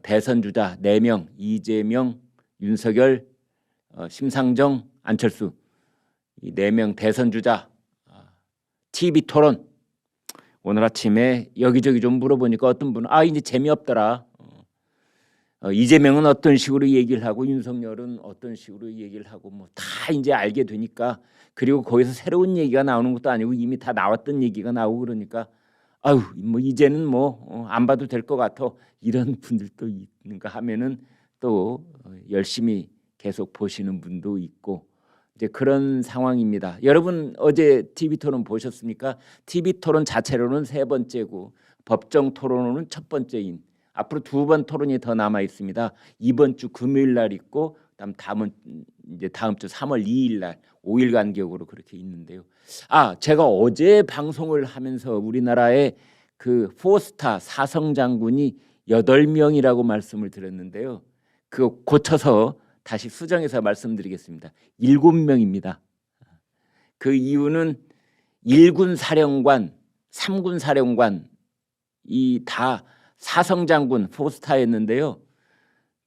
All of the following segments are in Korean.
대선 주자 4명 이재명, 윤석열, 심상정, 안철수 이 4명 대선 주자 TV 토론 오늘 아침에 여기저기 좀 물어보니까 어떤 분은 이제 재미없더라. 이재명은 어떤 식으로 얘기를 하고 윤석열은 어떤 식으로 얘기를 하고 뭐 다 이제 알게 되니까 그리고 거기서 새로운 얘기가 나오는 것도 아니고 이미 다 나왔던 얘기가 나오고 그러니까 뭐 이제는 뭐 안 봐도 될 것 같아 이런 분들도 있는가 하면은 또 열심히 계속 보시는 분도 있고 이제 그런 상황입니다. 여러분 어제 TV 토론 보셨습니까? TV 토론 자체로는 3번째고 법정 토론은 첫 번째인 앞으로 2번 토론이 더 남아 있습니다. 이번 주 금요일 날 있고 다음 주 3월 2일 날 5일 간격으로 그렇게 있는데요. 제가 어제 방송을 하면서 우리나라의 그 4스타 사성 장군이 8명이라고 말씀을 드렸는데요. 그거 고쳐서 다시 수정해서 말씀드리겠습니다. 7명입니다. 그 이유는 1군 사령관, 3군 사령관 이 다 사성 장군 4스타였는데요.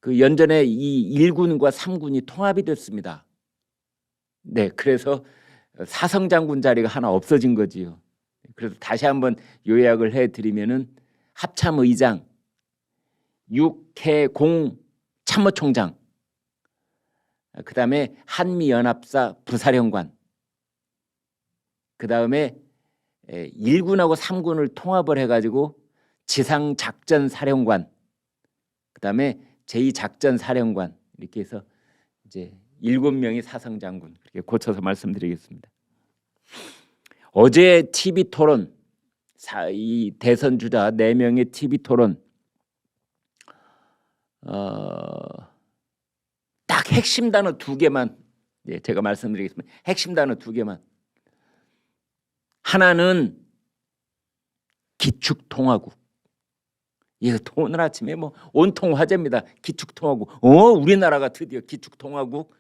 그 연전에 이 1군과 3군이 통합이 됐습니다. 네, 그래서 사성 장군 자리가 하나 없어진 거지요. 그래서 다시 한번 요약을 해드리면은 합참의장, 육해공 참모총장, 그 다음에 한미연합사 부사령관, 그 다음에 1군하고 3군을 통합을 해가지고 지상작전사령관, 그 다음에 제2작전사령관 이렇게 해서 이제 7명이 사성장군 그렇게 고쳐서 말씀드리겠습니다. 어제 TV 토론 이 대선 주자 4명의 TV 토론 딱 핵심 단어 2개만 제가 말씀드리겠습니다. 핵심 단어 2개만. 하나는 기축통화국. 이거 오늘 아침에 뭐 온통 화제입니다. 기축통화국. 우리나라가 드디어 기축통화국.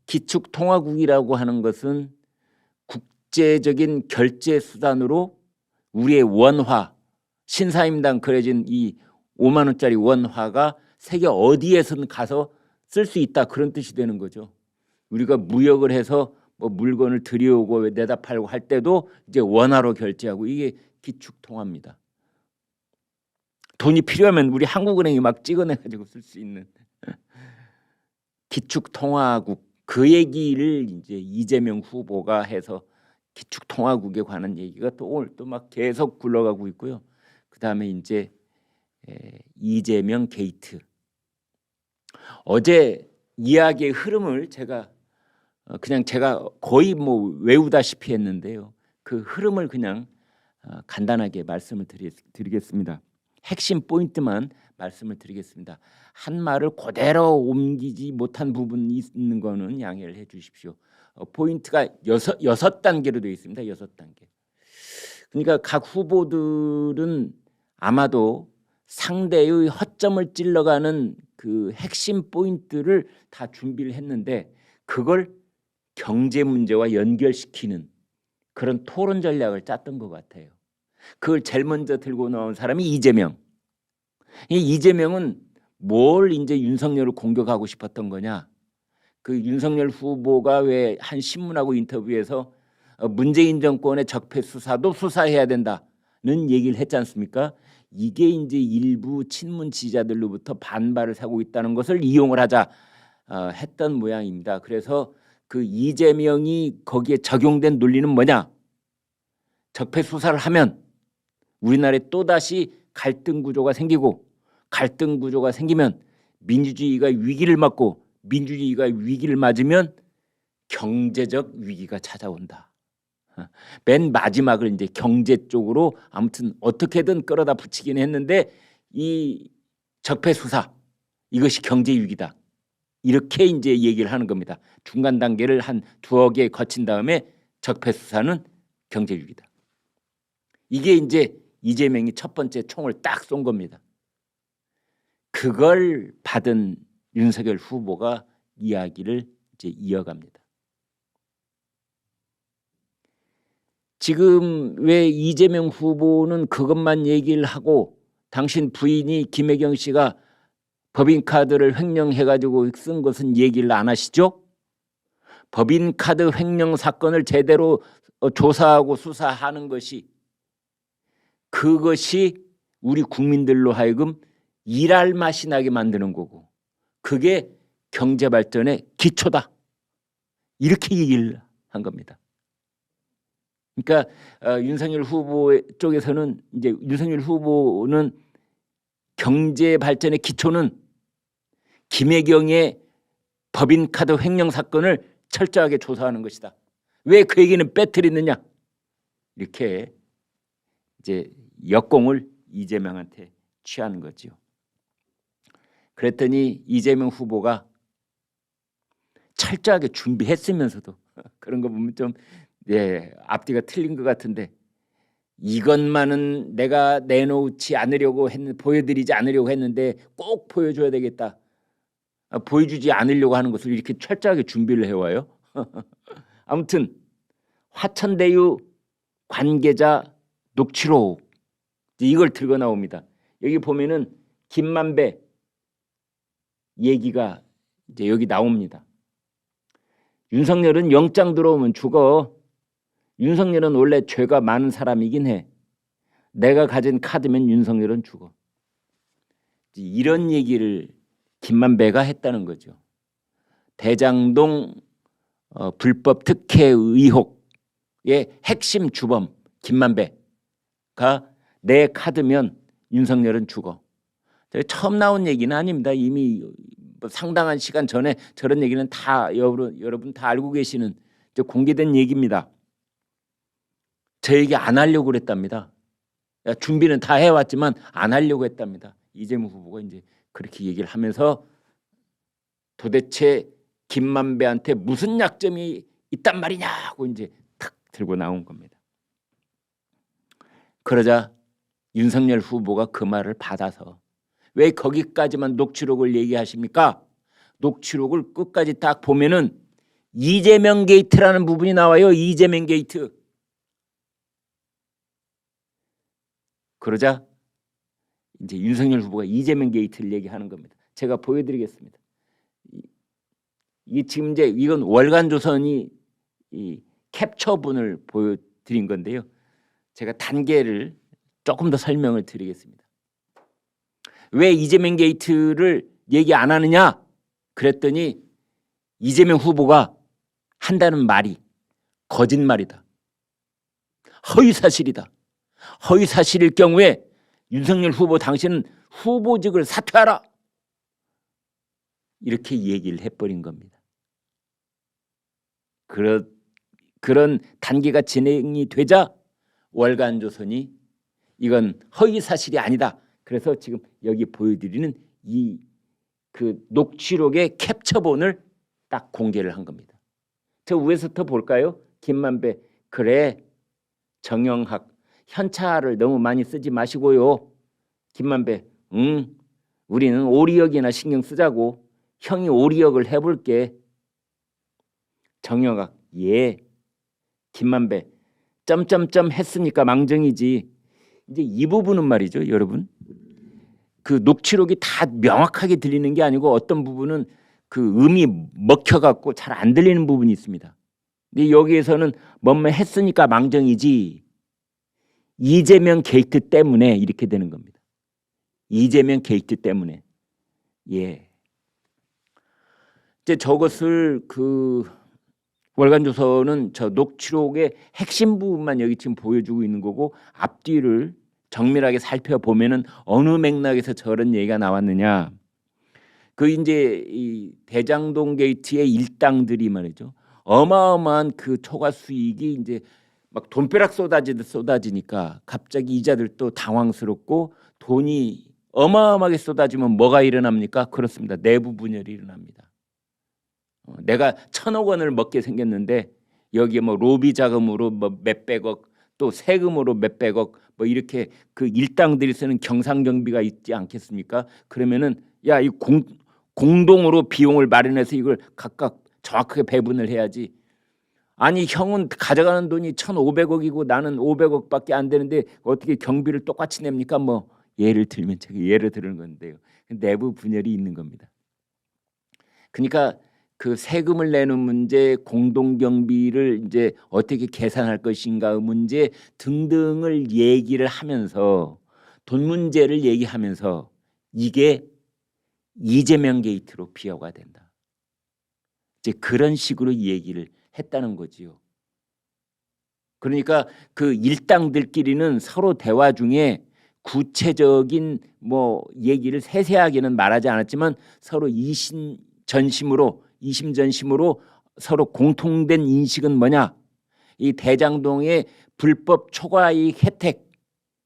기축통화국이라고 하는 것은 국제적인 결제 수단으로 우리의 원화, 신사임당 그려진 이 5만 원짜리 원화가 세계 어디에선 가서 쓸 수 있다 그런 뜻이 되는 거죠. 우리가 무역을 해서 뭐 물건을 들여오고 내다 팔고 할 때도 이제 원화로 결제하고 이게 기축통화입니다. 돈이 필요하면 우리 한국은행이 막 찍어내가지고 쓸 수 있는 기축통화국 그 얘기를 이제 이재명 후보가 해서 기축통화국에 관한 얘기가 또 오늘 또 막 계속 굴러가고 있고요. 그 다음에 이제 이재명 게이트. 어제 이야기의 흐름을 제가 거의 뭐 외우다시피 했는데요. 그 흐름을 그냥 간단하게 말씀을 드리겠습니다. 핵심 포인트만 말씀을 드리겠습니다. 한 말을 그대로 옮기지 못한 부분이 있는 거는 양해를 해 주십시오. 포인트가 6단계로 되어 있습니다. 6단계. 그러니까 각 후보들은 아마도 상대의 허점을 찔러가는 그 핵심 포인트를 다 준비를 했는데 그걸 경제 문제와 연결시키는 그런 토론 전략을 짰던 것 같아요. 그걸 제일 먼저 들고 나온 사람이 이재명. 이 이재명은 뭘 이제 윤석열을 공격하고 싶었던 거냐? 그 윤석열 후보가 왜 한 신문하고 인터뷰에서 문재인 정권의 적폐 수사도 수사해야 된다는 얘기를 했지 않습니까? 이게 이제 일부 친문 지지자들로부터 반발을 사고 있다는 것을 이용을 하자 했던 모양입니다. 그래서 그 이재명이 거기에 적용된 논리는 뭐냐? 적폐 수사를 하면 우리나라에 또다시 갈등 구조가 생기고 갈등 구조가 생기면 민주주의가 위기를 맞고 민주주의가 위기를 맞으면 경제적 위기가 찾아온다. 맨 마지막을 이제 경제 쪽으로 아무튼 어떻게든 끌어다 붙이긴 했는데 이 적폐 수사 이것이 경제 위기다. 이렇게 이제 얘기를 하는 겁니다. 중간 단계를 한 2개 거친 다음에 적폐 수사는 경제 위기다. 이게 이제 이재명이 첫 번째 총을 딱 쏜 겁니다. 그걸 받은 윤석열 후보가 이야기를 이제 이어갑니다. 지금 왜 이재명 후보는 그것만 얘기를 하고 당신 부인이 김혜경 씨가 법인카드를 횡령해가지고 쓴 것은 얘기를 안 하시죠? 법인카드 횡령 사건을 제대로 조사하고 수사하는 것이, 그것이 우리 국민들로 하여금 일할 맛이 나게 만드는 거고, 그게 경제 발전의 기초다, 이렇게 얘기를 한 겁니다. 그러니까 윤석열 후보 쪽에서는, 이제 윤석열 후보는 경제 발전의 기초는 김혜경의 법인카드 횡령 사건을 철저하게 조사하는 것이다. 왜 그 얘기는 빼뜨리느냐? 이렇게 이제 역공을 이재명한테 취하는 거죠. 그랬더니 이재명 후보가 철저하게 준비했으면서도 그런 거 보면 좀 앞뒤가 틀린 것 같은데, 이것만은 내가 내놓지 않으려고 보여드리지 않으려고 했는데 꼭 보여줘야 되겠다, 보여주지 않으려고 하는 것을 이렇게 철저하게 준비를 해와요. 아무튼 화천대유 관계자 녹취록, 이걸 들고 나옵니다. 여기 보면은 김만배 얘기가 이제 여기 나옵니다. 윤석열은 영장 들어오면 죽어. 윤석열은 원래 죄가 많은 사람이긴 해. 내가 가진 카드면 윤석열은 죽어. 이런 얘기를 김만배가 했다는 거죠. 대장동 불법 특혜 의혹의 핵심 주범 김만배가 내 카드면 윤석열은 죽어. 처음 나온 얘기는 아닙니다. 이미 상당한 시간 전에 저런 얘기는 다 여러분 다 알고 계시는 공개된 얘기입니다. 저 얘기 안 하려고 그랬답니다. 준비는 다 해왔지만 안 하려고 했답니다. 이재명 후보가 이제 그렇게 얘기를 하면서 도대체 김만배한테 무슨 약점이 있단 말이냐고 이제 탁 들고 나온 겁니다. 그러자 윤석열 후보가 그 말을 받아서, 왜 거기까지만 녹취록을 얘기하십니까? 녹취록을 끝까지 딱 보면은 이재명 게이트라는 부분이 나와요. 이재명 게이트. 그러자 이제 윤석열 후보가 이재명 게이트를 얘기하는 겁니다. 제가 보여드리겠습니다. 이 지금 이제 이건 월간조선이 이 캡처본을 보여드린 건데요. 제가 단계를 조금 더 설명을 드리겠습니다. 왜 이재명 게이트를 얘기 안 하느냐? 그랬더니 이재명 후보가 한다는 말이 거짓말이다, 허위사실이다. 허위사실일 경우에 윤석열 후보 당신은 후보직을 사퇴하라, 이렇게 얘기를 해버린 겁니다. 그런 단계가 진행이 되자 월간조선이 이건 허위사실이 아니다, 그래서 지금 여기 보여드리는 이 그 녹취록의 캡처본을 딱 공개를 한 겁니다. 저 위에서부터 볼까요? 김만배, 그래 정영학 현찰을 너무 많이 쓰지 마시고요. 김만배, 우리는 오리역이나 신경 쓰자고. 형이 오리역을 해볼게. 정영학, 예. 김만배, 점점점 했으니까 망정이지. 이제 이 부분은 말이죠, 여러분. 그 녹취록이 다 명확하게 들리는 게 아니고 어떤 부분은 그 음이 먹혀갖고 잘 안 들리는 부분이 있습니다. 근데 여기에서는 뭐뭐 했으니까 망정이지, 이재명 게이트 때문에 이렇게 되는 겁니다. 이재명 게이트 때문에. 예. 이제 저것을 그 월간조선은 저 녹취록의 핵심 부분만 여기 지금 보여주고 있는 거고, 앞뒤를 정밀하게 살펴보면은 어느 맥락에서 저런 얘기가 나왔느냐. 그 이제 이 대장동 게이트의 일당들이 말이죠. 어마어마한 그 초과 수익이 이제 막 돈벼락 쏟아지니까 갑자기 이자들도 당황스럽고, 돈이 어마어마하게 쏟아지면 뭐가 일어납니까? 그렇습니다. 내부 분열이 일어납니다. 내가 1,000억 원을 먹게 생겼는데 여기에 뭐 로비 자금으로 뭐 몇백억, 또 세금으로 몇백억, 뭐 이렇게 그 일당들이 쓰는 경상경비가 있지 않겠습니까? 그러면은 야, 이 공동으로 비용을 마련해서 이걸 각각 정확하게 배분을 해야지. 아니 형은 가져가는 돈이 1,500억이고 나는 500억밖에 안 되는데 어떻게 경비를 똑같이 냅니까? 뭐 예를 들면 제가 예를 들은 건데요. 내부 분열이 있는 겁니다. 그러니까 그 세금을 내는 문제, 공동경비를 이제 어떻게 계산할 것인가 문제 등등을 얘기를 하면서 돈 문제를 얘기하면서 이게 이재명 게이트로 비화가 된다. 이제 그런 식으로 얘기를 했다는 거지요. 그러니까 그 일당들끼리는 서로 대화 중에 구체적인 뭐 얘기를 세세하게는 말하지 않았지만 서로 이심전심으로 서로 공통된 인식은 뭐냐? 이 대장동의 불법 초과이익 혜택,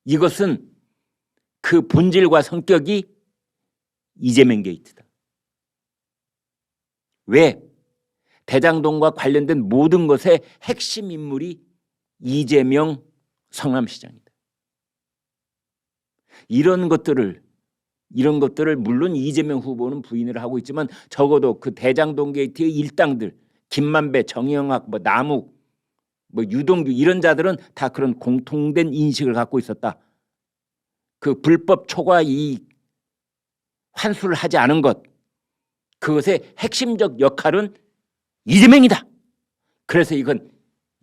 이것은 그 본질과 성격이 이재명 게이트다. 왜? 대장동과 관련된 모든 것의 핵심 인물이 이재명 성남시장이다. 이런 것들을 물론 이재명 후보는 부인을 하고 있지만 적어도 그 대장동 게이트의 일당들, 김만배, 정영학, 뭐 남욱, 뭐 유동규 이런 자들은 다 그런 공통된 인식을 갖고 있었다. 그 불법 초과 이익 환수를 하지 않은 것, 그것의 핵심적 역할은 이재명이다. 그래서 이건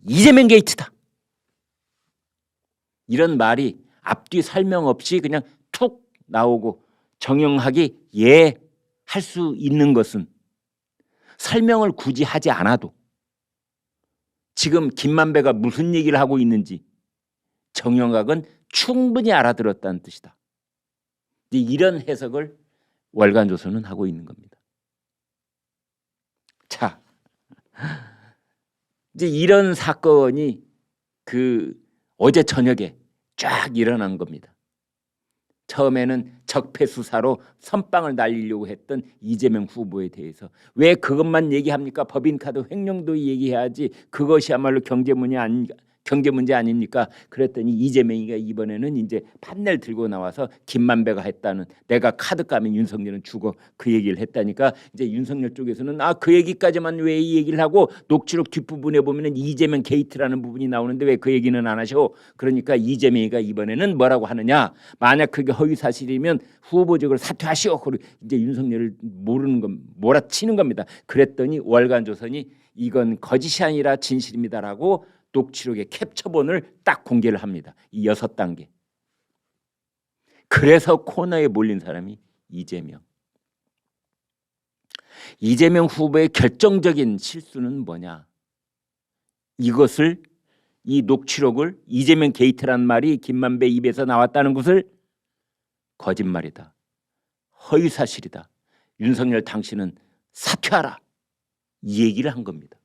이재명 게이트다. 이런 말이 앞뒤 설명 없이 그냥 툭 나오고 정영학이 예 할 수 있는 것은 설명을 굳이 하지 않아도 지금 김만배가 무슨 얘기를 하고 있는지 정영학은 충분히 알아들었다는 뜻이다. 이런 해석을 월간조선은 하고 있는 겁니다. 자, 이제 이런 사건이 그 어제 저녁에 쫙 일어난 겁니다. 처음에는 적폐 수사로 선빵을 날리려고 했던 이재명 후보에 대해서 왜 그것만 얘기합니까? 법인카드 횡령도 얘기해야지. 그것이야말로 경제 문제 아닙니까? 그랬더니 이재명이가 이번에는 이제 판넬 들고 나와서 김만배가 했다는, 내가 카드 까면 윤석열은 죽어, 그 얘기를 했다니까 이제 윤석열 쪽에서는 그 얘기까지만 왜 이 얘기를 하고 녹취록 뒷부분에 보면은 이재명 게이트라는 부분이 나오는데 왜 그 얘기는 안 하셔? 그러니까 이재명이가 이번에는 뭐라고 하느냐? 만약 그게 허위 사실이면 후보직을 사퇴하시오. 그리고 이제 윤석열을 몰아치는 겁니다. 그랬더니 월간조선이 이건 거짓이 아니라 진실입니다라고 녹취록의 캡처본을 딱 공개를 합니다. 이 6단계. 그래서 코너에 몰린 사람이 이재명. 이재명 후보의 결정적인 실수는 뭐냐? 이것을, 이 녹취록을, 이재명 게이트란 말이 김만배 입에서 나왔다는 것을 거짓말이다, 허위사실이다, 윤석열 당신은 사퇴하라, 이 얘기를 한 겁니다.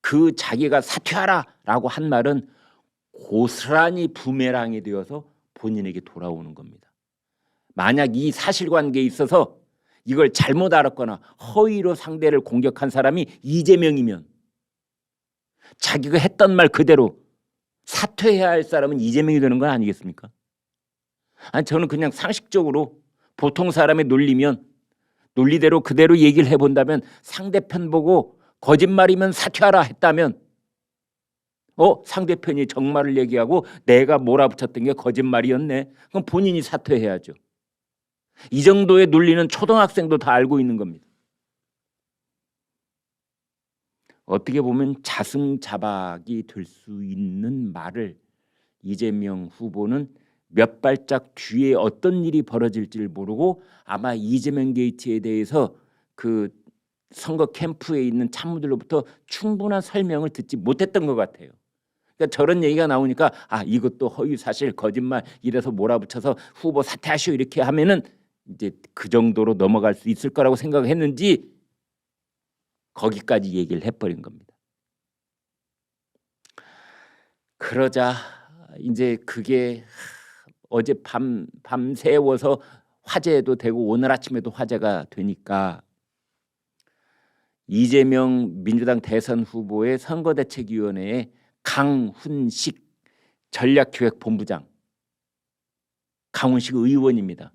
그 자기가 사퇴하라라고 한 말은 고스란히 부메랑이 되어서 본인에게 돌아오는 겁니다. 만약 이 사실관계에 있어서 이걸 잘못 알았거나 허위로 상대를 공격한 사람이 이재명이면 자기가 했던 말 그대로 사퇴해야 할 사람은 이재명이 되는 건 아니겠습니까? 아니, 저는 그냥 상식적으로 보통 사람의 논리면 논리대로 그대로 얘기를 해본다면 상대편 보고 거짓말이면 사퇴하라 했다면 상대편이 정말을 얘기하고 내가 몰아붙였던 게 거짓말이었네. 그럼 본인이 사퇴해야죠. 이 정도의 논리는 초등학생도 다 알고 있는 겁니다. 어떻게 보면 자승자박이 될 수 있는 말을 이재명 후보는 몇 발짝 뒤에 어떤 일이 벌어질지를 모르고 아마 이재명 게이트에 대해서 그 선거 캠프에 있는 참모들로부터 충분한 설명을 듣지 못했던 것 같아요. 그러니까 저런 얘기가 나오니까 이것도 허위 사실, 거짓말 이래서 몰아붙여서 후보 사퇴하시오 이렇게 하면은 이제 그 정도로 넘어갈 수 있을 거라고 생각했는지 거기까지 얘기를 해버린 겁니다. 그러자 이제 그게 어제 밤새워서 화제도 되고 오늘 아침에도 화제가 되니까 이재명 민주당 대선 후보의 선거대책위원회의 강훈식 전략기획본부장, 강훈식 의원입니다.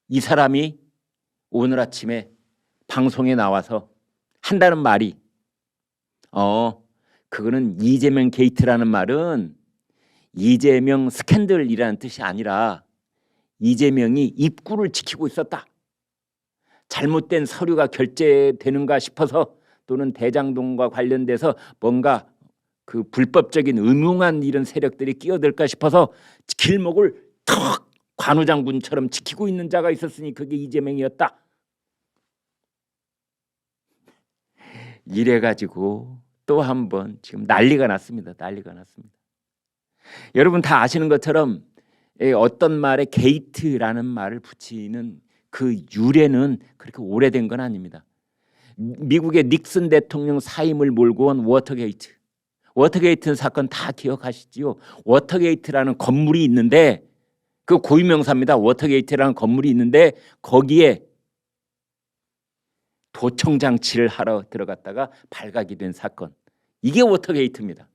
이 사람이 오늘 아침에 방송에 나와서 한다는 말이 그거는 이재명 게이트라는 말은 이재명 스캔들이라는 뜻이 아니라 이재명이 입구를 지키고 있었다. 잘못된 서류가 결제되는가 싶어서 또는 대장동과 관련돼서 뭔가 그 불법적인 음흉한 이런 세력들이 끼어들까 싶어서 길목을 턱 관우장군처럼 지키고 있는 자가 있었으니 그게 이재명이었다. 이래가지고 또 한 번 지금 난리가 났습니다. 난리가 났습니다. 여러분 다 아시는 것처럼 어떤 말에 게이트라는 말을 붙이는 그 유래는 그렇게 오래된 건 아닙니다. 미국의 닉슨 대통령 사임을 몰고 온 워터게이트. 워터게이트 사건 다 기억하시지요? 워터게이트라는 건물이 있는데 그 고유명사입니다. 워터게이트라는 건물이 있는데 거기에 도청 장치를 하러 들어갔다가 발각이 된 사건. 이게 워터게이트입니다.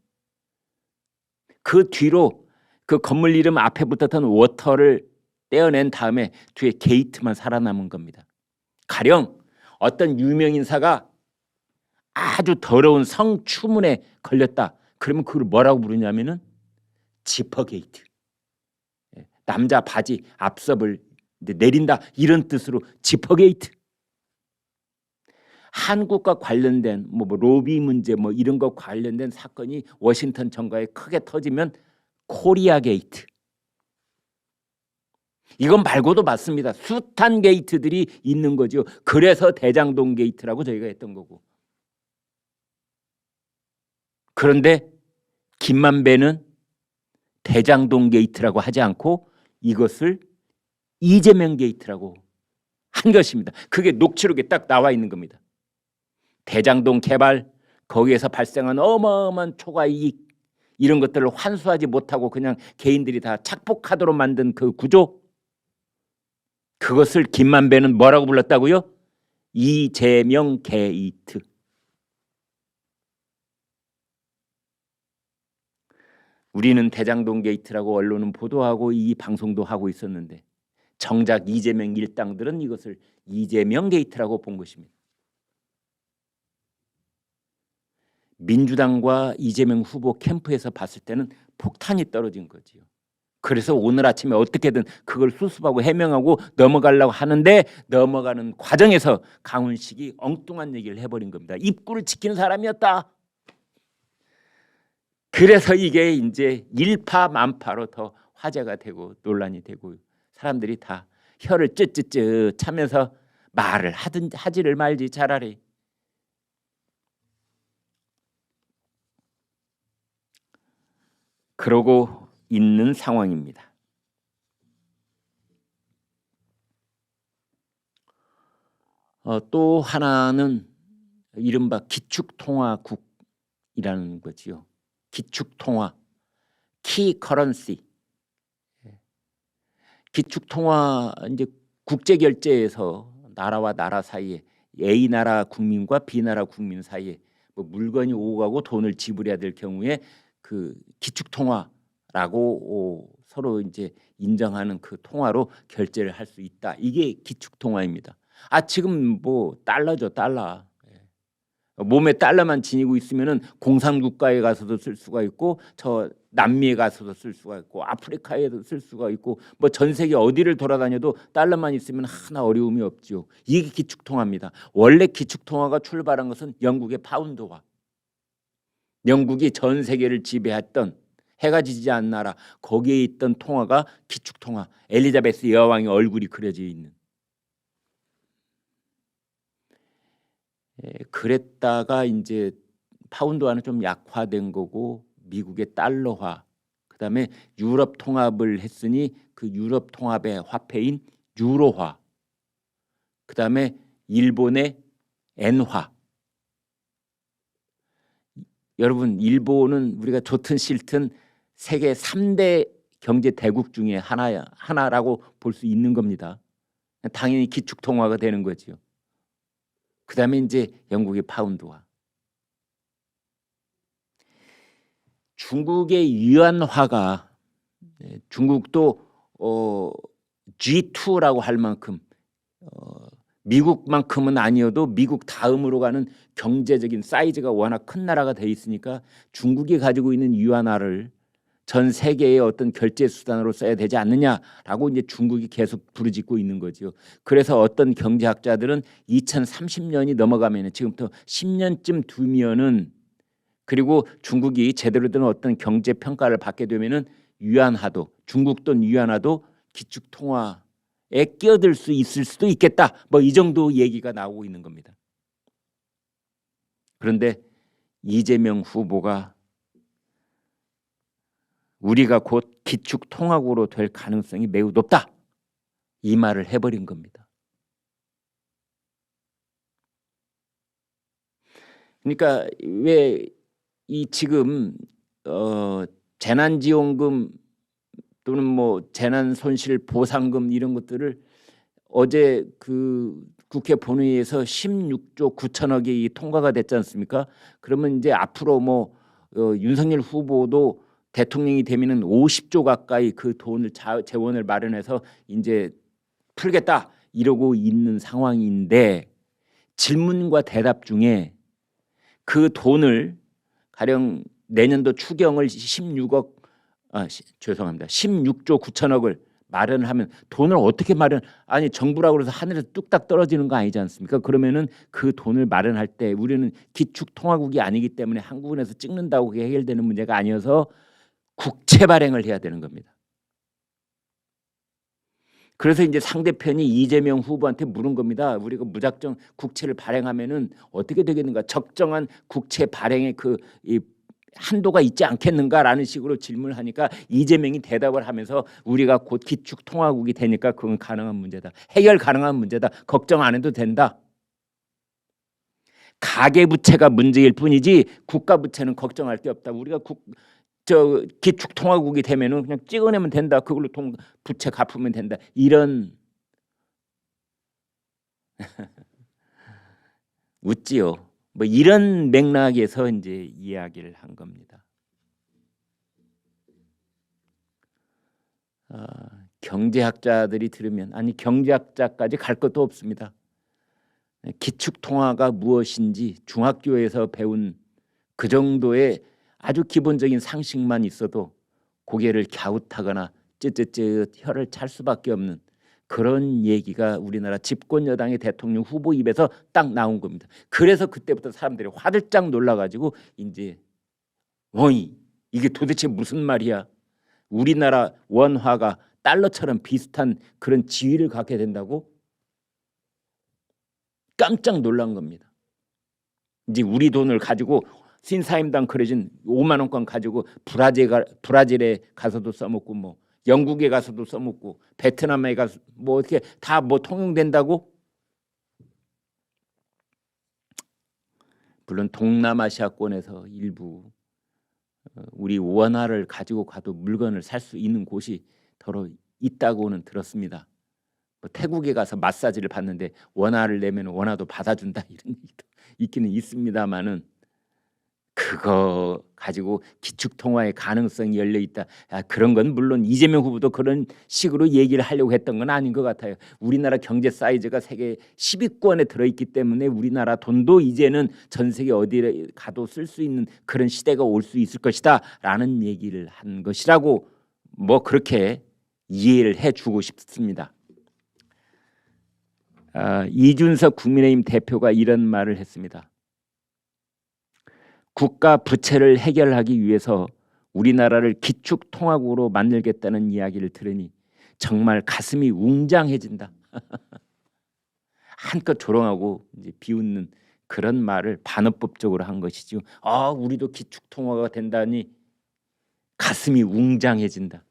그 뒤로 그 건물 이름 앞에 붙었던 워터를 떼어낸 다음에 뒤에 게이트만 살아남은 겁니다. 가령 어떤 유명인사가 아주 더러운 성추문에 걸렸다. 그러면 그걸 뭐라고 부르냐면은 지퍼게이트. 남자 바지 앞섭을 내린다 이런 뜻으로 지퍼게이트. 한국과 관련된 뭐 로비 문제 뭐 이런 것 관련된 사건이 워싱턴 정가에 크게 터지면 코리아 게이트. 이건 말고도 맞습니다. 숱한 게이트들이 있는 거죠. 그래서 대장동 게이트라고 저희가 했던 거고. 그런데 김만배는 대장동 게이트라고 하지 않고 이것을 이재명 게이트라고 한 것입니다. 그게 녹취록에 딱 나와 있는 겁니다. 대장동 개발, 거기에서 발생한 어마어마한 초과 이익 이런 것들을 환수하지 못하고 그냥 개인들이 다 착복하도록 만든 그 구조, 그것을 김만배는 뭐라고 불렀다고요? 이재명 게이트. 우리는 대장동 게이트라고 언론은 보도하고 이 방송도 하고 있었는데 정작 이재명 일당들은 이것을 이재명 게이트라고 본 것입니다. 민주당과 이재명 후보 캠프에서 봤을 때는 폭탄이 떨어진 거지요. 그래서 오늘 아침에 어떻게든 그걸 수습하고 해명하고 넘어가려고 하는데 넘어가는 과정에서 강훈식이 엉뚱한 얘기를 해버린 겁니다. 입구를 지키는 사람이었다. 그래서 이게 이제 일파만파로 더 화제가 되고 논란이 되고 사람들이 다 혀를 쯧쯧쯧 차면서 말을 하지를 말지 차라리. 그러고 있는 상황입니다. 또 하나는 이른바 기축통화국이라는 거지요. 기축통화, 키커런시. 기축통화 이제 국제결제에서 나라와 나라 사이에 A 나라 국민과 B 나라 국민 사이에 뭐 물건이 오고 가고 돈을 지불해야 될 경우에 그 기축통화라고 서로 이제 인정하는 그 통화로 결제를 할 수 있다. 이게 기축통화입니다. 지금 뭐 달러죠, 달러. 몸에 달러만 지니고 있으면은 공산국가에 가서도 쓸 수가 있고 저 남미에 가서도 쓸 수가 있고 아프리카에도 쓸 수가 있고 뭐 전 세계 어디를 돌아다녀도 달러만 있으면 하나 어려움이 없죠. 이게 기축통화입니다. 원래 기축통화가 출발한 것은 영국의 파운드화. 영국이 전 세계를 지배했던 해가 지지 않는 나라 거기에 있던 통화가 기축통화. 엘리자베스 여왕의 얼굴이 그려져 있는. 그랬다가 이제 파운드화는 좀 약화된 거고 미국의 달러화, 그다음에 유럽 통합을 했으니 그 유럽 통합의 화폐인 유로화, 그다음에 일본의 엔화. 여러분 일본은 우리가 좋든 싫든 세계 3대 경제 대국 중에 하나라고 볼 수 있는 겁니다. 당연히 기축통화가 되는 거지요. 그다음에 이제 영국의 파운드화. 중국의 위안화가 중국도 G2라고 할 만큼 미국만큼은 아니어도 미국 다음으로 가는 경제적인 사이즈가 워낙 큰 나라가 돼 있으니까 중국이 가지고 있는 위안화를 전 세계의 어떤 결제 수단으로 써야 되지 않느냐라고 이제 중국이 계속 부르짖고 있는 거죠. 그래서 어떤 경제학자들은 2030년이 넘어가면 지금부터 10년쯤 두면은 그리고 중국이 제대로 된 어떤 경제 평가를 받게 되면은 위안화도 중국 돈 위안화도 기축 통화에 끼어들 수 있을 수도 있겠다. 뭐 이 정도 얘기가 나오고 있는 겁니다. 그런데 이재명 후보가 우리가 곧 기축 통화국으로 될 가능성이 매우 높다. 이 말을 해버린 겁니다. 그러니까 왜 이 지금 재난지원금 또는 뭐 재난손실 보상금 이런 것들을 어제 그 국회 본회의에서 16조 9천억이 통과가 됐지 않습니까? 그러면 이제 앞으로 뭐 윤석열 후보도 대통령이 되면은 50조 가까이 그 돈을 재원을 마련해서 이제 풀겠다 이러고 있는 상황인데 질문과 대답 중에 그 돈을 가령 내년도 추경을 16조 9천억을 마련하면 돈을 어떻게 아니 정부라고 그래서 하늘에서 뚝딱 떨어지는 거 아니지 않습니까? 그러면은 그 돈을 마련할 때 우리는 기축통화국이 아니기 때문에 한국은행에서 찍는다고 그게 해결되는 문제가 아니어서 국채 발행을 해야 되는 겁니다. 그래서 이제 상대편이 이재명 후보한테 물은 겁니다. 우리가 무작정 국채를 발행하면은 어떻게 되겠는가? 적정한 국채 발행의 그 한도가 있지 않겠는가라는 식으로 질문을 하니까 이재명이 대답을 하면서 우리가 곧 기축통화국이 되니까 그건 가능한 문제다. 해결 가능한 문제다. 걱정 안 해도 된다. 가계부채가 문제일 뿐이지 국가부채는 걱정할 게 없다. 우리가 기축통화국이 되면은 그냥 찍어내면 된다. 그걸로 부채 갚으면 된다. 이런 웃지요. 뭐 이런 맥락에서 이제 이야기를 한 겁니다. 경제학자들이 들으면 아니 경제학자까지 갈 것도 없습니다. 기축통화가 무엇인지 중학교에서 배운 그 정도의 아주 기본적인 상식만 있어도 고개를 갸웃하거나 쯧쯧쯧 혀를 찰 수밖에 없는 그런 얘기가 우리나라 집권 여당의 대통령 후보 입에서 딱 나온 겁니다. 그래서 그때부터 사람들이 화들짝 놀라가지고 이제 어이 이게 도대체 무슨 말이야? 우리나라 원화가 달러처럼 비슷한 그런 지위를 갖게 된다고? 깜짝 놀란 겁니다. 이제 우리 돈을 가지고 신사임당 그려진 5만 원권 가지고 브라질에 가서도 써먹고 뭐 영국에 가서도 써먹고 베트남에 가서 뭐 어떻게 다 뭐 통용된다고? 물론 동남아시아권에서 일부 우리 원화를 가지고 가도 물건을 살 수 있는 곳이 더러 있다고는 들었습니다. 뭐 태국에 가서 마사지를 받는데 원화를 내면 원화도 받아준다 이런 얘기도 있기는 있습니다만은 그거 가지고 기축통화의 가능성이 열려 있다. 그런 건 물론 이재명 후보도 그런 식으로 얘기를 하려고 했던 건 아닌 것 같아요. 우리나라 경제 사이즈가 세계 10위권에 들어있기 때문에 우리나라 돈도 이제는 전 세계 어디에 가도 쓸 수 있는 그런 시대가 올 수 있을 것이다 라는 얘기를 한 것이라고 뭐 그렇게 이해를 해주고 싶습니다. 이준석 국민의힘 대표가 이런 말을 했습니다. 국가 부채를 해결하기 위해서 우리나라를 기축통화국으로 만들겠다는 이야기를 들으니 정말 가슴이 웅장해진다. 한껏 조롱하고 이제 비웃는 그런 말을 반어법적으로 한 것이죠. 우리도 기축통화가 된다니 가슴이 웅장해진다.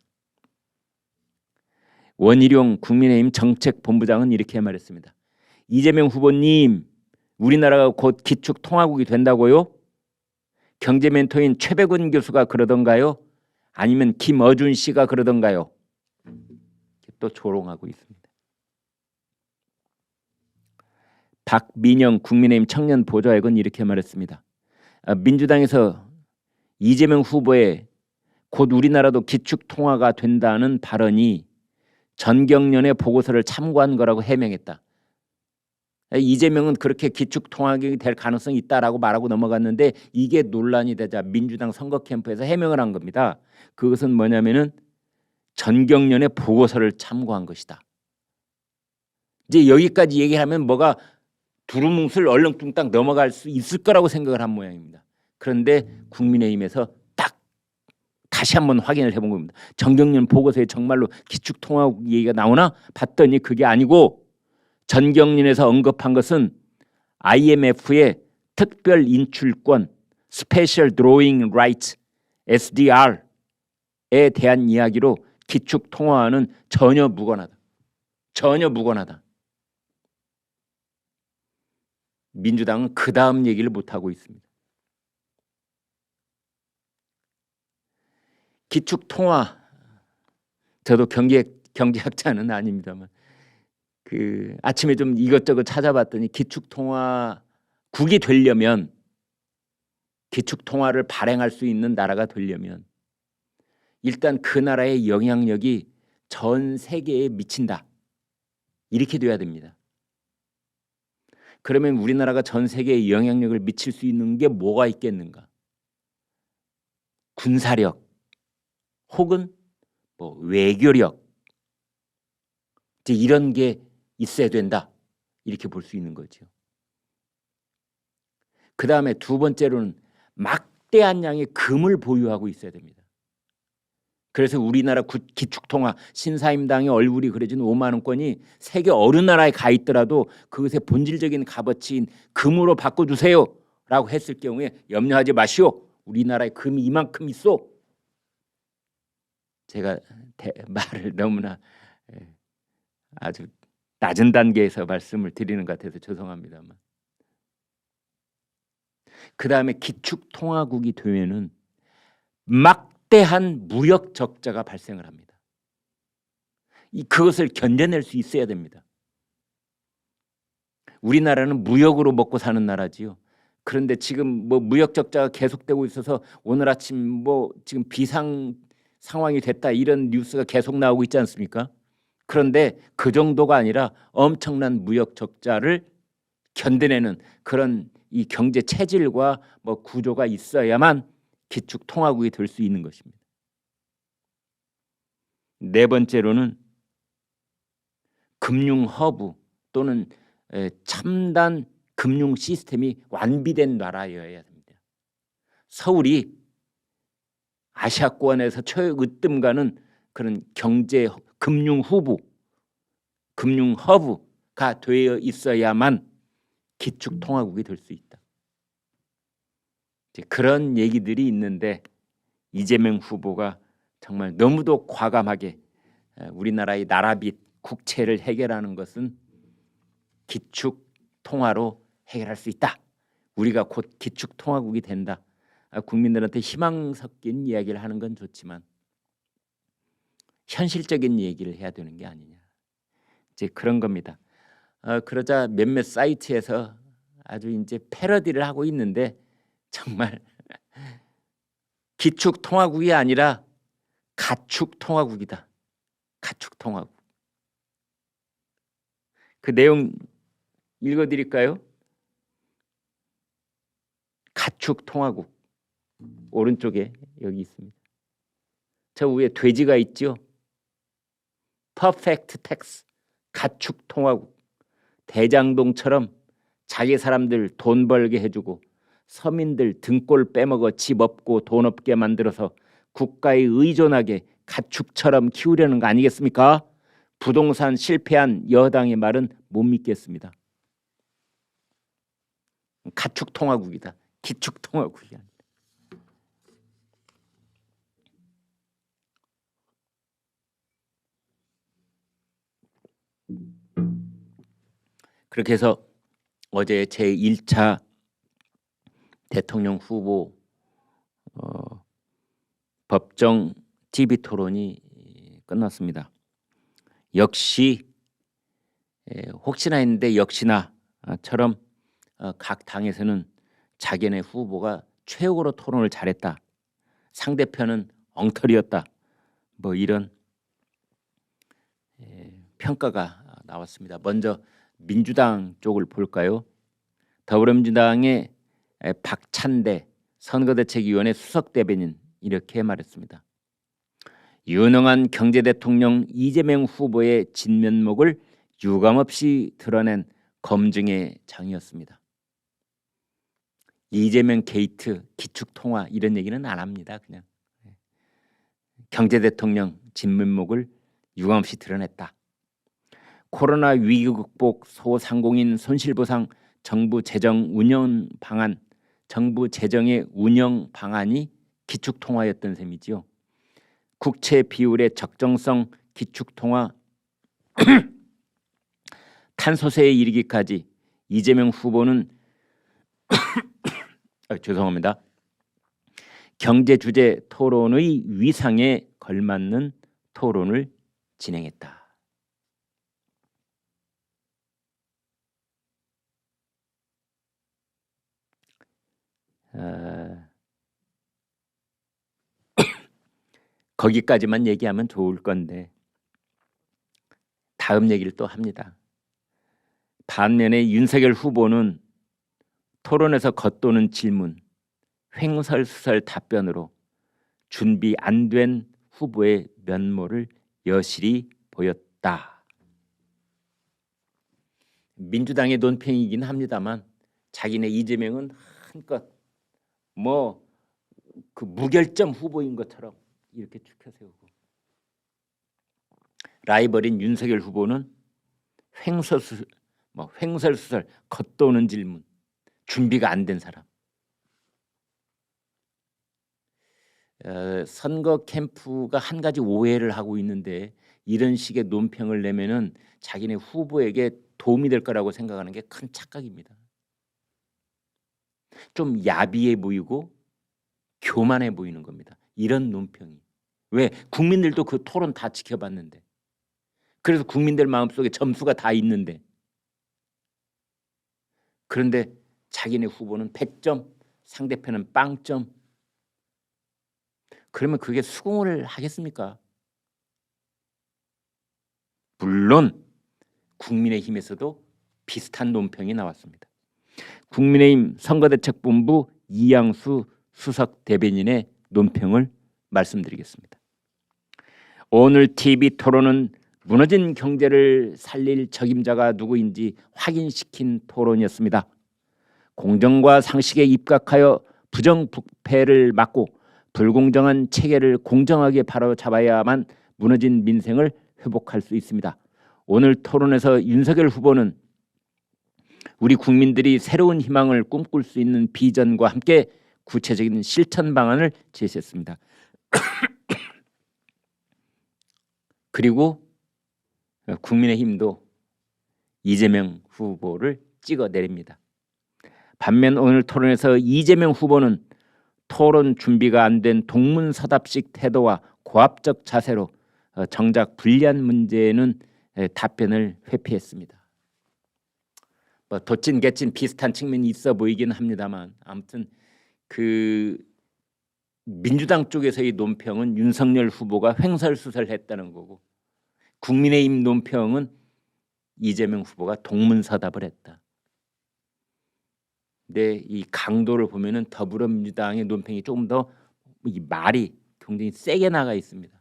원희룡 국민의힘 정책본부장은 이렇게 말했습니다. 이재명 후보님, 우리나라가 곧 기축통화국이 된다고요? 경제 멘토인 최백운 교수가 그러던가요? 아니면 김어준 씨가 그러던가요? 또 조롱하고 있습니다. 박민영 국민의힘 청년 보좌역은 이렇게 말했습니다. 민주당에서 이재명 후보의 곧 우리나라도 기축통화가 된다는 발언이 전경련의 보고서를 참고한 거라고 해명했다. 이재명은 그렇게 기축통합이 될 가능성이 있다라고 말하고 넘어갔는데 이게 논란이 되자 민주당 선거 캠프에서 해명을 한 겁니다. 그것은 뭐냐면은 전경련의 보고서를 참고한 것이다. 이제 여기까지 얘기하면 뭐가 두루뭉술 얼렁뚱땅 넘어갈 수 있을 거라고 생각을 한 모양입니다. 그런데 국민의힘에서 딱 다시 한번 확인을 해본 겁니다. 전경련 보고서에 정말로 기축통합 얘기가 나오나 봤더니 그게 아니고 전경련에서 언급한 것은 IMF의 특별 인출권 (Special Drawing Rights) SDR에 대한 이야기로 기축통화와는 전혀 무관하다. 전혀 무관하다. 민주당은 그 다음 얘기를 못하고 있습니다. 기축통화, 저도 경제학자는 아닙니다만 그 아침에 좀 이것저것 찾아봤더니 기축통화국이 되려면, 기축통화를 발행할 수 있는 나라가 되려면 일단 그 나라의 영향력이 전 세계에 미친다. 이렇게 돼야 됩니다. 그러면 우리나라가 전 세계에 영향력을 미칠 수 있는 게 뭐가 있겠는가? 군사력 혹은 뭐 외교력, 이제 이런 게 있어야 된다. 이렇게 볼 수 있는 거죠. 그 다음에 두 번째로는 막대한 양의 금을 보유하고 있어야 됩니다. 그래서 우리나라 기축통화 신사임당의 얼굴이 그려진 5만 원권이 세계 어느 나라에 가 있더라도 그것의 본질적인 값어치인 금으로 바꿔주세요 라고 했을 경우에 염려하지 마시오. 우리나라에 금이 이만큼 있어. 제가 말을 너무나 아주 낮은 단계에서 말씀을 드리는 것 같아서 죄송합니다만, 그 다음에 기축통화국이 되면은 막대한 무역 적자가 발생을 합니다. 그것을 견뎌낼 수 있어야 됩니다. 우리나라는 무역으로 먹고 사는 나라지요. 그런데 지금 뭐 무역 적자가 계속되고 있어서 오늘 아침 뭐 지금 비상 상황이 됐다 이런 뉴스가 계속 나오고 있지 않습니까? 그런데 그 정도가 아니라 엄청난 무역 적자를 견뎌내는 그런 이 경제 체질과 뭐 구조가 있어야만 기축통화국이 될 수 있는 것입니다. 네 번째로는 금융 허브 또는 첨단 금융 시스템이 완비된 나라여야 됩니다. 서울이 아시아권에서 최으뜸가는 그런 경제 금융 후보, 금융 허브가 되어 있어야만 기축통화국이 될 수 있다. 이제 그런 얘기들이 있는데 이재명 후보가 정말 너무도 과감하게 우리나라의 나라빚 국채를 해결하는 것은 기축통화로 해결할 수 있다. 우리가 곧 기축통화국이 된다. 국민들한테 희망 섞인 이야기를 하는 건 좋지만 현실적인 얘기를 해야 되는 게 아니냐. 이제 그런 겁니다. 그러자 몇몇 사이트에서 아주 이제 패러디를 하고 있는데 정말 기축통화국이 아니라 가축통화국이다. 가축통화국. 그 내용 읽어드릴까요? 가축통화국. 오른쪽에 여기 있습니다. 저 위에 돼지가 있죠. 퍼펙트 텍스. 가축통화국. 대장동처럼 자기 사람들 돈 벌게 해주고 서민들 등골 빼먹어 집 없고 돈 없게 만들어서 국가에 의존하게 가축처럼 키우려는 거 아니겠습니까? 부동산 실패한 여당의 말은 못 믿겠습니다. 가축통화국이다. 기축통화국이 아니다. 그렇게 해서 어제 제1차 대통령 후보 법정 TV 토론이 끝났습니다. 역시 혹시나 했는데 역시나처럼 각 당에서는 자기네 후보가 최고로 토론을 잘했다. 상대편은 엉터리였다. 뭐 이런 평가가 나왔습니다. 먼저 민주당 쪽을 볼까요? 더불어민주당의 박찬대 선거대책위원회 수석대변인 이렇게 말했습니다. 유능한 경제대통령 이재명 후보의 진면목을 유감없이 드러낸 검증의 장이었습니다. 이재명 게이트, 기축통화 이런 얘기는 안 합니다. 그냥 경제대통령 진면목을 유감없이 드러냈다. 코로나 위기 극복 소상공인 손실보상 정부 재정 운영 방안, 정부 재정의 운영 방안이 기축통화였던 셈이지요. 국채 비율의 적정성 기축통화 탄소세에 이르기까지 이재명 후보는 죄송합니다. 경제 주제 토론의 위상에 걸맞는 토론을 진행했다. 거기까지만 얘기하면 좋을 건데 다음 얘기를 또 합니다. 반면에 윤석열 후보는 토론에서 겉도는 질문, 횡설수설 답변으로 준비 안 된 후보의 면모를 여실히 보였다. 민주당의 논평이긴 합니다만 자기네 이재명은 한껏 그 무결점 후보인 것처럼 이렇게 추켜세우고 라이벌인 윤석열 후보는 횡설수설 겉도는 질문, 준비가 안 된 사람. 선거 캠프가 한 가지 오해를 하고 있는데 이런 식의 논평을 내면은 자기네 후보에게 도움이 될 거라고 생각하는 게 큰 착각입니다. 좀 야비해 보이고 교만해 보이는 겁니다. 이런 논평이. 왜? 국민들도 그 토론 다 지켜봤는데. 그래서 국민들 마음속에 점수가 다 있는데. 그런데 자기네 후보는 100점, 상대편은 0점. 그러면 그게 수긍을 하겠습니까? 물론 국민의힘에서도 비슷한 논평이 나왔습니다. 국민의힘 선거대책본부 이양수 수석 대변인의 논평을 말씀드리겠습니다. 오늘 TV 토론은 무너진 경제를 살릴 적임자가 누구인지 확인시킨 토론이었습니다. 공정과 상식에 입각하여 부정부패를 막고 불공정한 체계를 공정하게 바로잡아야만 무너진 민생을 회복할 수 있습니다. 오늘 토론에서 윤석열 후보는 우리 국민들이 새로운 희망을 꿈꿀 수 있는 비전과 함께 구체적인 실천 방안을 제시했습니다. 그리고 국민의힘도 이재명 후보를 찍어내립니다. 반면 오늘 토론에서 이재명 후보는 토론 준비가 안 된 동문서답식 태도와 고압적 자세로 정작 불리한 문제에는 답변을 회피했습니다. 도찐 개찐 비슷한 측면이 있어 보이긴 합니다만 아무튼 그 민주당 쪽에서의 논평은 윤석열 후보가 횡설수설했다는 거고 국민의힘 논평은 이재명 후보가 동문서답을 했다. 근데 이 강도를 보면은 더불어민주당의 논평이 조금 더 이 말이 굉장히 세게 나가 있습니다.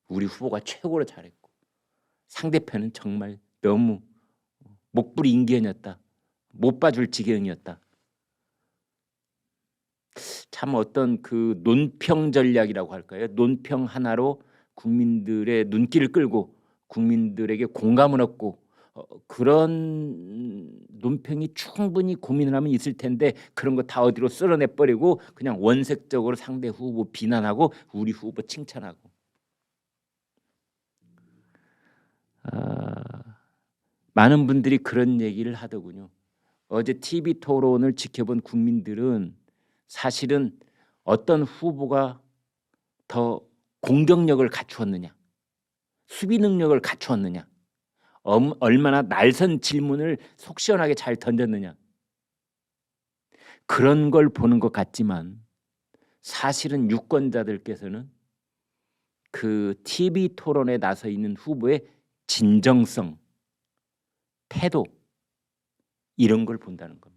우리 후보가 최고로 잘했고 상대편은 정말 너무 목불이 인견이었다. 못 봐줄 지경이었다. 참 어떤 그 논평 전략이라고 할까요? 논평 하나로 국민들의 눈길을 끌고 국민들에게 공감을 얻고 그런 논평이 충분히 고민을 하면 있을 텐데 그런 거 다 어디로 쓸어내 버리고 그냥 원색적으로 상대 후보 비난하고 우리 후보 칭찬하고 많은 분들이 그런 얘기를 하더군요. 어제 TV 토론을 지켜본 국민들은 사실은 어떤 후보가 더 공격력을 갖추었느냐, 수비 능력을 갖추었느냐, 얼마나 날선 질문을 속 시원하게 잘 던졌느냐 그런 걸 보는 것 같지만 사실은 유권자들께서는 그 TV 토론에 나서 있는 후보의 진정성, 태도 이런 걸 본다는 겁니다.